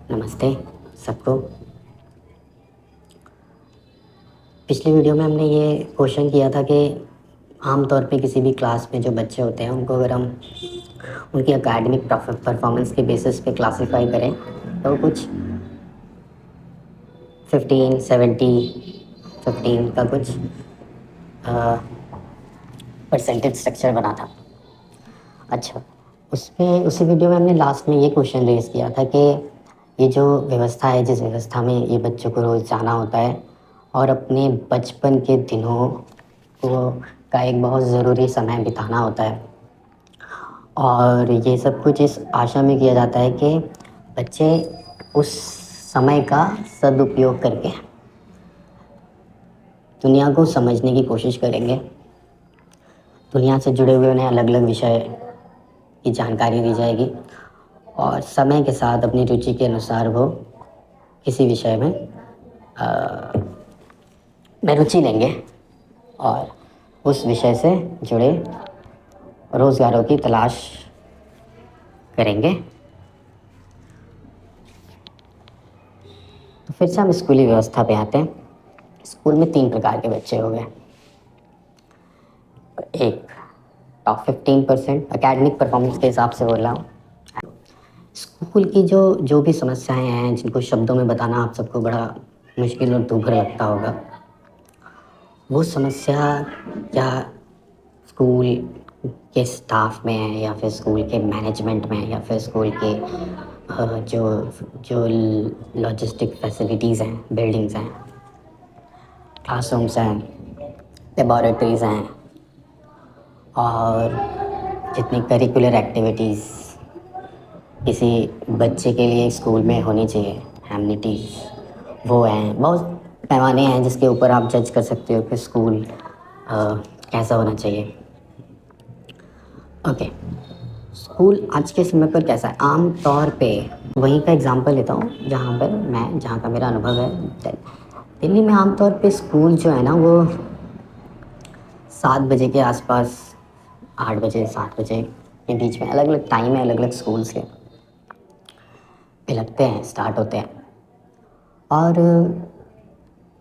नमस्ते सबको। पिछली वीडियो में हमने ये क्वेश्चन किया था कि आम तौर पे किसी भी क्लास में जो बच्चे होते हैं उनको अगर हम उनकी एकेडमिक परफॉर्मेंस के बेसिस पे क्लासिफाई करें तो कुछ 15, 70, 15 का कुछ परसेंटेज स्ट्रक्चर बना था। अच्छा, उसमें उसी वीडियो में हमने लास्ट में ये क्वेश्चन रेज़ किया था कि ये जो व्यवस्था है, जिस व्यवस्था में ये बच्चों को रोज़ जाना होता है और अपने बचपन के दिनों को का एक बहुत ज़रूरी समय बिताना होता है, और ये सब कुछ इस आशा में किया जाता है कि बच्चे उस समय का सदुपयोग करके दुनिया को समझने की कोशिश करेंगे। दुनिया से जुड़े हुए उन्हें अलग अलग विषय की जानकारी दी जाएगी और समय के साथ अपनी रुचि के अनुसार वो किसी विषय में रुचि लेंगे और उस विषय से जुड़े रोज़गारों की तलाश करेंगे। तो फिर से हम स्कूली व्यवस्था पे आते हैं। स्कूल में 3 प्रकार के बच्चे हो गए। एक टॉप 15% एकेडमिक परफॉर्मेंस के हिसाब से बोल रहा हूँ। स्कूल की जो भी समस्याएं हैं जिनको शब्दों में बताना आप सबको बड़ा मुश्किल और दूभर लगता होगा, वो समस्या या स्कूल के स्टाफ में है या फिर स्कूल के मैनेजमेंट में या फिर स्कूल के जो जो लॉजिस्टिक फैसिलिटीज़ हैं, बिल्डिंग्स हैं, क्लासरूम्स हैं, लेबॉरेटरीज़ हैं और जितनी करिकुलर एक्टिविटीज़ किसी बच्चे के लिए स्कूल में होनी चाहिए, एमिनिटीज़, वो हैं। बहुत पैमाने हैं जिसके ऊपर आप जज कर सकते हो कि स्कूल कैसा होना चाहिए। ओके, स्कूल आज के समय पर कैसा है? आम तौर पे वहीं का एग्जांपल लेता हूँ जहाँ का मेरा अनुभव है। दिल्ली में आम तौर पे स्कूल जो है ना वो 7 बजे के आसपास, 8 बजे 7 बजे के बीच में, अलग अलग टाइम है अलग अलग स्कूल्स के पे लगते हैं, स्टार्ट होते हैं। और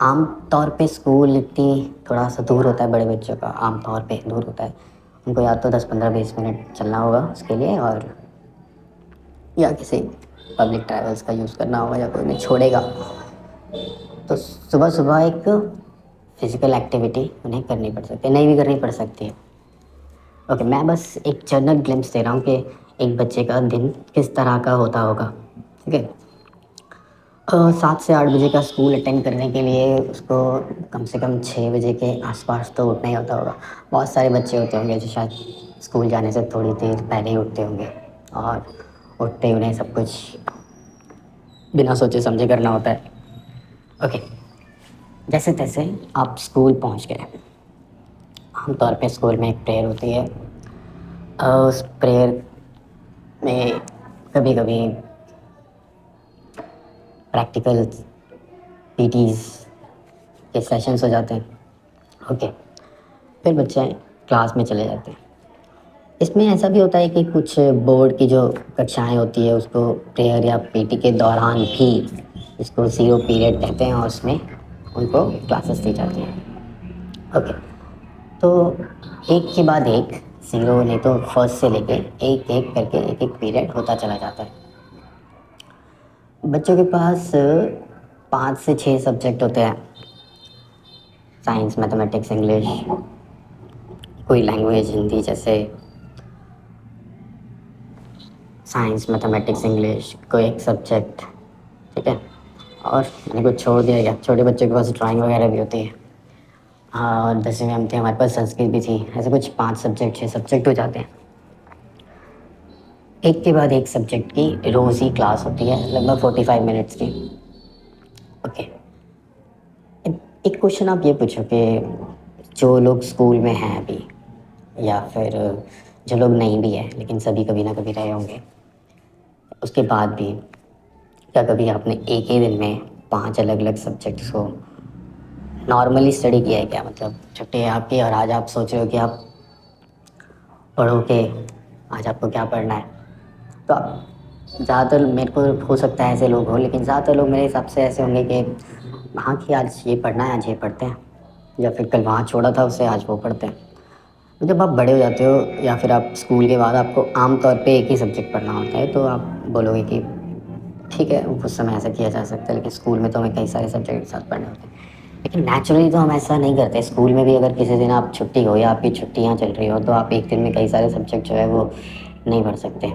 आम तौर पे स्कूल इतनी थोड़ा सा दूर होता है, बड़े बच्चों का आम तौर पे दूर होता है। उनको या तो 10, 15, 20 मिनट चलना होगा उसके लिए, और या किसी पब्लिक ट्रैवल्स का यूज़ करना होगा या कोई उन्हें छोड़ेगा। तो सुबह सुबह एक फ़िज़िकल एक्टिविटी उन्हें करनी पड़ सकती है, नहीं भी करनी पड़ सकती है। ओके, मैं बस एक जनरल ग्लिम्स दे रहा हूँ कि एक बच्चे का दिन किस तरह का होता होगा। ठीक है, 7 से 8 बजे का स्कूल अटेंड करने के लिए उसको कम से कम 6 बजे के आसपास तो उठना ही होता होगा। बहुत सारे बच्चे होते होंगे जो शायद स्कूल जाने से थोड़ी देर पहले ही उठते होंगे और उठते ही उन्हें सब कुछ बिना सोचे समझे करना होता है। ओके, जैसे तैसे आप स्कूल पहुंच गए। आमतौर पे स्कूल में एक प्रेयर होती है। उस प्रेयर में कभी कभी प्रैक्टिकल पीटीज़ के सेशंस हो जाते हैं। ओके, फिर बच्चे क्लास में चले जाते हैं। इसमें ऐसा भी होता है कि कुछ बोर्ड की जो कक्षाएं होती है उसको प्रेयर या पीटी के दौरान भी, इसको 0 पीरियड कहते हैं, और उसमें उनको क्लासेस दी जाती हैं। ओके, तो एक के बाद एक, 0 नहीं तो फर्स्ट से लेके एक एक करके एक एक पीरियड होता चला जाता है। बच्चों के पास 5 से 6 सब्जेक्ट होते हैं। साइंस, मैथमेटिक्स, इंग्लिश, कोई लैंग्वेज, हिंदी, जैसे साइंस, मैथमेटिक्स, इंग्लिश, कोई एक सब्जेक्ट। ठीक है, और मैंने कुछ छोड़ दिया क्या? छोटे बच्चों के पास ड्राइंग वगैरह भी होती है। और 10वीं में हम थे, हमारे पास संस्कृत भी थी। ऐसे कुछ 5 सब्जेक्ट 6 सब्जेक्ट हो जाते हैं। एक के बाद एक सब्जेक्ट की रोज़ ही क्लास होती है, लगभग 45 मिनट्स की। ओके, एक क्वेश्चन आप ये पूछो कि जो लोग स्कूल में हैं अभी, या फिर जो लोग नहीं भी है लेकिन सभी कभी ना कभी रहे होंगे, उसके बाद भी क्या कभी आपने एक ही दिन में 5 अलग अलग सब्जेक्ट्स को नॉर्मली स्टडी किया है क्या? मतलब छुट्टी है आपकी और आज आप सोच रहे हो कि आप पढ़ो कि आज आपको क्या पढ़ना है, तो आप ज़्यादातर मेरे को हो सकता है ऐसे लोग हों, लेकिन ज़्यादातर लोग मेरे हिसाब से ऐसे होंगे कि हाँ कि आज ये पढ़ना है, आज ये पढ़ते हैं, या फिर कल वहाँ छोड़ा था उससे आज वो पढ़ते हैं। तो जब आप बड़े हो जाते हो या फिर आप स्कूल के बाद आपको आम तौर पे एक ही सब्जेक्ट पढ़ना होता है, तो आप बोलोगे कि ठीक है, उस समय ऐसा किया जा सकता है, लेकिन स्कूल में तो हमें कई सारे सब्जेक्ट एक साथ पढ़ने होते हैं। लेकिन नेचुरली तो हम ऐसा नहीं करते। स्कूल में भी अगर किसी दिन आप छुट्टी हो या आपकी छुट्टियाँ चल रही हो, तो आप एक दिन में कई सारे सब्जेक्ट जो है वो नहीं पढ़ सकते।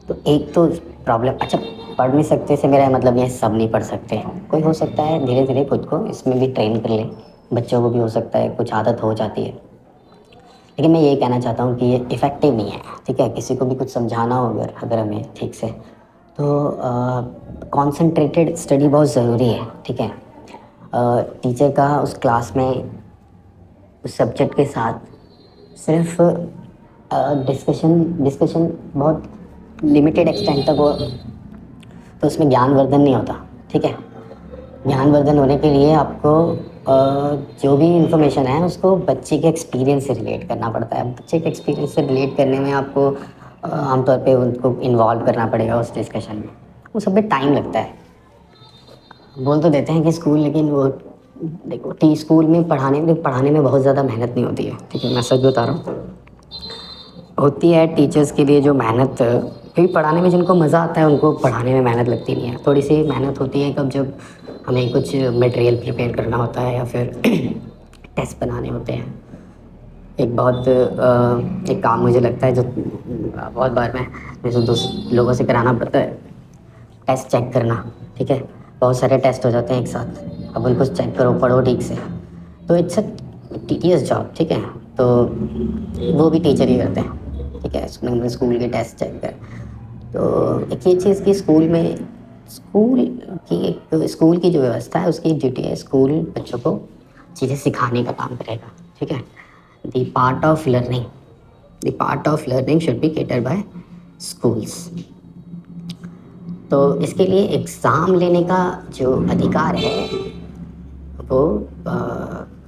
तो एक तो प्रॉब्लम, अच्छा, पढ़ नहीं सकते से मेरा मतलब ये सब नहीं पढ़ सकते। कोई हो सकता है धीरे धीरे खुद को इसमें भी ट्रेन कर ले, बच्चों को भी हो सकता है कुछ आदत हो जाती है। लेकिन मैं ये कहना चाहता हूँ कि ये इफ़ेक्टिव नहीं है, ठीक है? किसी को भी कुछ समझाना हो अगर अगर हमें ठीक से, तो कॉन्सन्ट्रेटेड स्टडी बहुत ज़रूरी है, ठीक है? टीचर का उस क्लास में उस सब्जेक्ट के साथ सिर्फ डिस्कशन डिस्कशन बहुत लिमिटेड एक्सटेंट तक हो, तो उसमें ज्ञानवर्धन नहीं होता, ठीक है? ज्ञानवर्धन होने के लिए आपको जो भी इंफॉर्मेशन है उसको बच्चे के एक्सपीरियंस से रिलेट करना पड़ता है। बच्चे के एक्सपीरियंस से रिलेट करने में आपको आमतौर पे उनको इन्वॉल्व करना पड़ेगा उस डिस्कशन में। वो सब में टाइम लगता है। बोल तो देते हैं कि स्कूल, लेकिन वो देखो टी स्कूल में पढ़ाने में बहुत ज़्यादा मेहनत नहीं होती है, ठीक है? मैं सच बता रहा हूँ। होती है टीचर्स के लिए जो मेहनत, क्योंकि पढ़ाने में जिनको मज़ा आता है उनको पढ़ाने में मेहनत लगती नहीं है। थोड़ी सी मेहनत होती है कब जब हमें कुछ मटेरियल प्रिपेयर करना होता है या फिर टेस्ट बनाने होते हैं। एक काम मुझे लगता है जो बहुत बार मैं मेरे से दोस्त लोगों से कराना पड़ता है, टेस्ट चेक करना, ठीक है? बहुत सारे टेस्ट हो जाते हैं एक साथ, अब उनको चेक करो, पढ़ो ठीक से। तो इट्स अ टीडियस जॉब, ठीक है? तो वो भी टीचर ही करते हैं, ठीक है? उसमें स्कूल के टेस्ट चेक कर, तो एक ये चीज़ कि स्कूल स्कूल की जो व्यवस्था है उसकी ड्यूटी है, स्कूल बच्चों को चीज़ें सिखाने का काम करेगा, ठीक है? The part of learning the part of learning should be catered by schools. तो इसके लिए एग्ज़ाम लेने का जो अधिकार है वो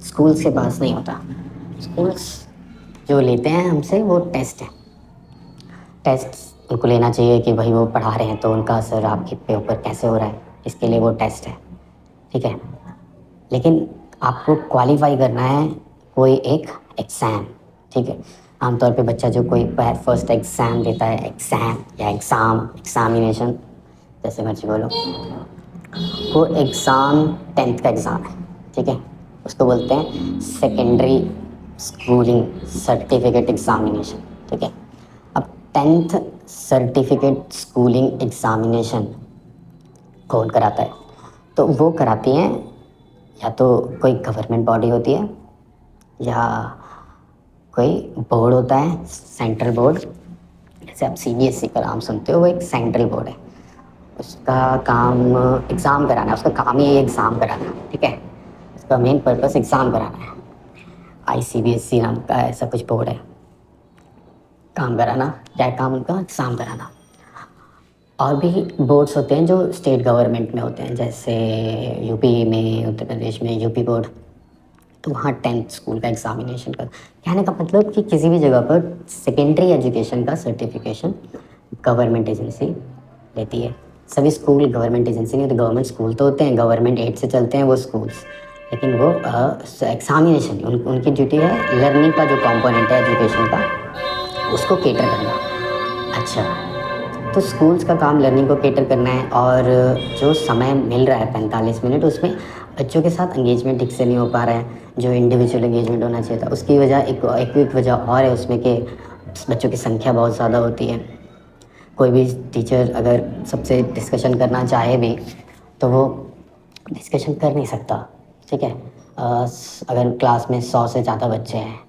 स्कूल्स के पास नहीं होता। स्कूल्स जो लेते हैं हमसे वो टेस्ट है। टेस्ट उनको लेना चाहिए कि भाई वो पढ़ा रहे हैं तो उनका असर आपके पे ऊपर कैसे हो रहा है, इसके लिए वो टेस्ट है, ठीक है? लेकिन आपको क्वालिफाई करना है कोई एक एग्ज़ाम, ठीक है? आमतौर पे बच्चा जो कोई फर्स्ट एग्ज़ाम देता है, एग्ज़ाम या एग्ज़ामिनेशन, जैसे मर्जी बोलो, वो एग्ज़ाम 10th का एग्ज़ाम है, ठीक है? उसको बोलते हैं सेकेंडरी स्कूलिंग सर्टिफिकेट एग्ज़ामिनेशन, ठीक है? अब 10th सर्टिफिकेट स्कूलिंग एग्ज़ामिनेशन कौन कराता है? तो वो कराती हैं या तो कोई गवर्नमेंट बॉडी होती है या कोई बोर्ड होता है, सेंट्रल बोर्ड। जैसे आप सीबीएसई का नाम सुनते हो, वो एक सेंट्रल बोर्ड है। उसका काम एग्ज़ाम कराना है, उसका काम ही है एग्ज़ाम कराना, ठीक है? उसका मेन पर्पस एग्ज़ाम कराना है। आईसीबीएसई नाम का ऐसा कुछ बोर्ड है, काम कराना, क्या काम उनका? एग्ज़ाम कराना। और भी बोर्ड्स होते हैं जो स्टेट गवर्नमेंट में होते हैं, जैसे यूपी में, उत्तर प्रदेश में यूपी बोर्ड, तो वहाँ 10th स्कूल का एग्ज़ामिनेशन का कहने का मतलब कि किसी भी जगह पर सेकेंडरी एजुकेशन का सर्टिफिकेशन गवर्नमेंट एजेंसी लेती है। सभी स्कूल गवर्नमेंट एजेंसी नहीं, तो गवर्नमेंट स्कूल तो होते हैं, गवर्नमेंट एड से चलते हैं वो स्कूल्स, लेकिन वो एग्ज़ामिनेशन उनकी ड्यूटी है लर्निंग का जो कंपोनेंट है एजुकेशन का, उसको केटर करना। अच्छा, तो स्कूल्स का काम लर्निंग को केटर करना है, और जो समय मिल रहा है 45 मिनट, उसमें बच्चों के साथ एंगेजमेंट ठीक से नहीं हो पा रहा है, जो इंडिविजुअल एंगेजमेंट होना चाहिए था। उसकी वजह एक वजह और है उसमें कि बच्चों की संख्या बहुत ज़्यादा होती है। कोई भी टीचर अगर सबसे डिस्कशन करना चाहे भी तो वो डिस्कशन कर नहीं सकता, ठीक है? अगर क्लास में 100 से ज़्यादा बच्चे हैं,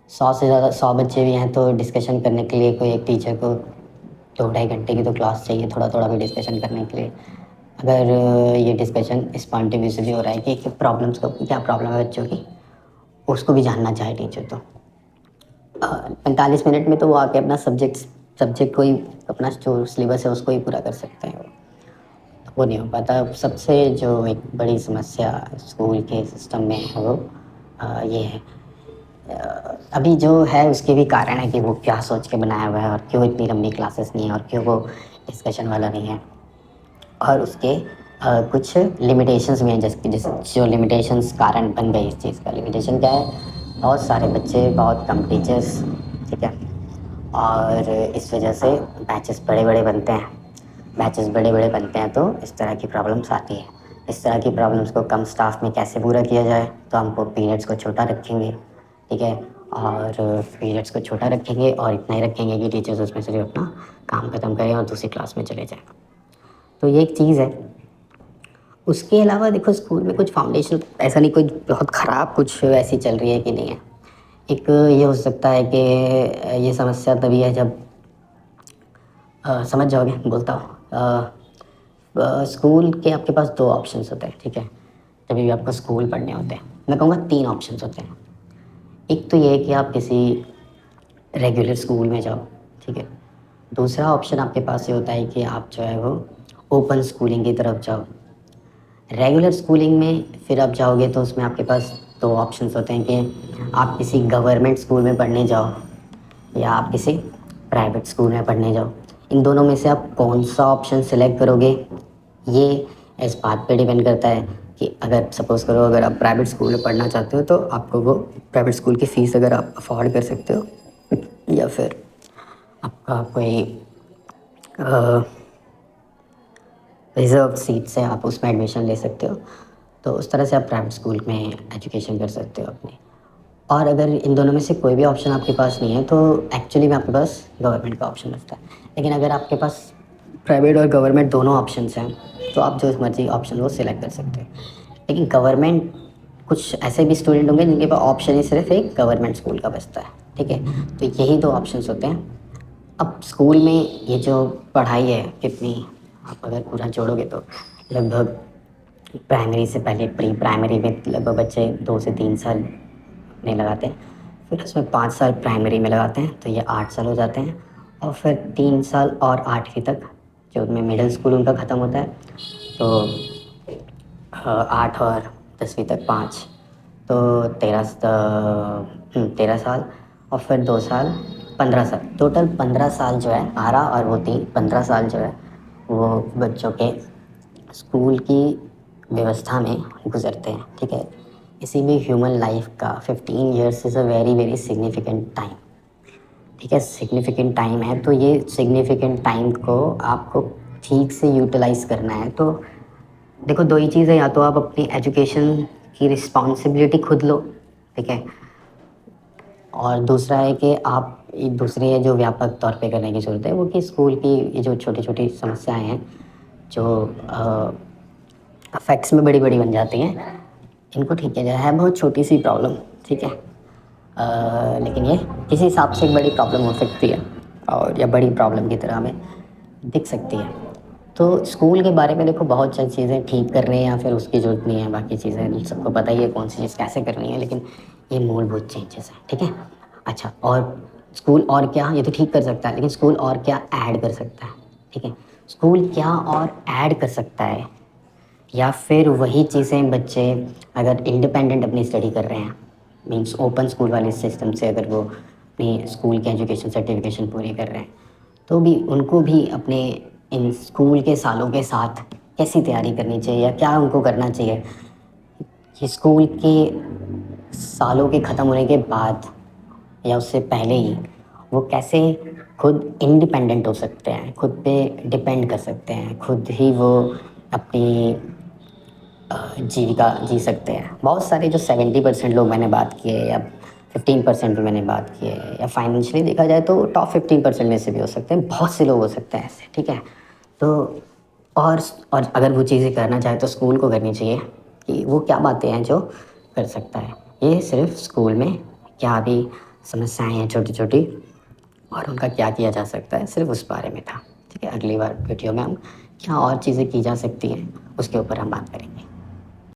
100 बच्चे भी हैं, तो डिस्कशन करने के लिए कोई एक टीचर को 2-2.5 घंटे की तो क्लास चाहिए थोड़ा थोड़ा भी डिस्कशन करने के लिए। अगर ये डिस्कशन स्पॉन्टेनियसली हो रहा है कि प्रॉब्लम्स को, क्या प्रॉब्लम है बच्चों की, उसको भी जानना चाहे टीचर, तो 45 मिनट में तो वो आके अपना सब्जेक्ट को ही, अपना जो सिलेबस है उसको ही पूरा कर सकते हैं। वो नहीं हो पाता। सबसे जो एक बड़ी समस्या स्कूल के सिस्टम में है वो ये है, अभी जो है उसके भी कारण है कि वो क्या सोच के बनाया हुआ है और क्यों इतनी लंबी क्लासेस नहीं है और क्यों वो डिस्कशन वाला नहीं है। और उसके कुछ लिमिटेशंस भी हैं, जैसे जैसे जो लिमिटेशंस कारण बन गई इस चीज़ का। लिमिटेशन क्या है? बहुत सारे बच्चे, बहुत कम टीचर्स, ठीक है? और इस वजह से बैचेस बड़े-बड़े बनते हैं। बैचेस बड़े-बड़े बनते हैं तो इस तरह की प्रॉब्लम्स आती है। इस तरह की प्रॉब्लम्स को कम स्टाफ में कैसे पूरा किया जाए? तो हमको पीरियड्स को छोटा रखेंगे, ठीक है? और पीरियड्स को छोटा रखेंगे और इतना ही रखेंगे कि टीचर्स उसमें से जो अपना काम ख़त्म करें और दूसरी क्लास में चले जाएँ। तो ये एक चीज़ है। उसके अलावा देखो स्कूल में कुछ फाउंडेशन ऐसा नहीं, कोई बहुत ख़राब कुछ ऐसी चल रही है कि नहीं है। एक ये हो सकता है कि ये समस्या तभी है जब समझ जाओगे बोलता हूँ। स्कूल के आपके पास 2 ऑप्शंस होते हैं, ठीक है? जब भी आपको स्कूल पढ़ने होते हैं, मैं कहूँगा 3 ऑप्शंस होते हैं। एक तो ये है कि आप किसी रेगुलर स्कूल में जाओ, ठीक है? दूसरा ऑप्शन आपके पास ये होता है कि आप जो है वो ओपन स्कूलिंग की तरफ जाओ। रेगुलर स्कूलिंग में फिर आप जाओगे तो उसमें आपके पास 2 ऑप्शंस होते हैं कि आप किसी गवर्नमेंट स्कूल में पढ़ने जाओ या आप किसी प्राइवेट स्कूल में पढ़ने जाओ। इन दोनों में से आप कौन सा ऑप्शन सेलेक्ट करोगे, ये इस बात पे डिपेंड करता है कि अगर सपोज़ करो अगर आप प्राइवेट स्कूल में पढ़ना चाहते हो तो आपको वो प्राइवेट स्कूल की फ़ीस अगर आप अफ़ोर्ड कर सकते हो या फिर आपका कोई रिज़र्व सीट से आप उसमें एडमिशन ले सकते हो, तो उस तरह से आप प्राइवेट स्कूल में एजुकेशन कर सकते हो अपनी। और अगर इन दोनों में से कोई भी ऑप्शन आपके पास नहीं है तो एक्चुअली में आपके पास गवर्नमेंट का ऑप्शन बचता है। लेकिन अगर आपके पास प्राइवेट और गवर्नमेंट दोनों ऑप्शंस हैं तो आप जो मर्ज़ी ऑप्शन वो सिलेक्ट कर सकते हैं। लेकिन गवर्नमेंट, कुछ ऐसे भी स्टूडेंट होंगे जिनके पास ऑप्शन ही सिर्फ एक गवर्नमेंट स्कूल का बचता है, ठीक है? तो यही 2 ऑप्शंस होते हैं। अब स्कूल में ये जो पढ़ाई है कितनी, आप अगर पूरा जोड़ोगे तो लगभग प्राइमरी से पहले प्री प्राइमरी में लगभग बच्चे 2 से 3 साल अपने लगाते हैं, फिर उसमें 5 साल प्राइमरी में लगाते हैं तो ये 8 साल हो जाते हैं, और फिर 3 साल और 8वीं तक जो उनमें मिडिल स्कूल उनका ख़त्म होता है, तो 8 और 10वीं तक 5, तो 13 साल, और फिर 2 साल 15 साल, टोटल 15 साल जो है 12 और वो 3, 15 साल जो है वो बच्चों के स्कूल की व्यवस्था में गुजरते हैं, ठीक है? किसी भी ह्यूमन लाइफ का 15 years is a very very significant time, ठीक है? सिग्निफिकेंट टाइम है, तो ये सिग्निफिकेंट टाइम को आपको ठीक से यूटिलाइज़ करना है। तो देखो 2 ही चीज़ है, या तो आप अपनी एजुकेशन की रिस्पॉन्सिबिलिटी खुद लो, ठीक है? और दूसरा है कि आप दूसरी है जो व्यापक तौर पे करने की ज़रूरत है वो कि स्कूल की ये जो छोटी-छोटी समस्याएँ हैं जो फैक्ट्स में बड़ी-बड़ी बन जाती हैं, इनको ठीक किया जाए। है बहुत छोटी-सी प्रॉब्लम, ठीक है? लेकिन ये किसी हिसाब से एक बड़ी प्रॉब्लम हो सकती है और या बड़ी प्रॉब्लम की तरह हमें दिख सकती है। तो स्कूल के बारे में देखो बहुत सारी चीज़ें ठीक कर रहे हैं या फिर उसकी ज़रूरत नहीं है, बाकी चीज़ें सबको पता ही है कौन सी चीज़ कैसे करनी है, लेकिन ये मूलभूत चेंजेस हैं, ठीक है? अच्छा, और स्कूल और क्या, ये तो ठीक कर सकता है, लेकिन स्कूल और क्या ऐड कर सकता है, ठीक है? स्कूल क्या और ऐड कर सकता है, या फिर वही चीज़ें बच्चे अगर इंडिपेंडेंट अपनी स्टडी कर रहे हैं, मीन्स ओपन स्कूल वाले सिस्टम से अगर वो अपनी स्कूल की एजुकेशन सर्टिफिकेशन पूरी कर रहे हैं, तो भी उनको भी अपने इन स्कूल के सालों के साथ कैसी तैयारी करनी चाहिए या क्या उनको करना चाहिए कि स्कूल के सालों के ख़त्म होने के बाद या उससे पहले ही वो कैसे खुद इंडिपेंडेंट हो सकते हैं, खुद पे डिपेंड कर सकते हैं, खुद ही वो अपनी जीविका जी सकते हैं। बहुत सारे जो 70% लोग मैंने बात किए या 15% भी मैंने बात की है, या फाइनेंशियली देखा जाए तो टॉप 15% में से भी हो सकते हैं, बहुत से लोग हो सकते हैं ऐसे, ठीक है? तो और और अगर वो चीज़ें करना चाहे तो स्कूल को करनी चाहिए कि वो क्या बातें हैं जो कर सकता है। ये सिर्फ स्कूल में क्या भी समस्याएँ हैं छोटी-छोटी और उनका क्या किया जा सकता है, सिर्फ उस बारे में था, ठीक है? अगली बार वीडियो में हम क्या और चीज़ें की जा सकती हैं, उसके ऊपर हम बात करेंगे।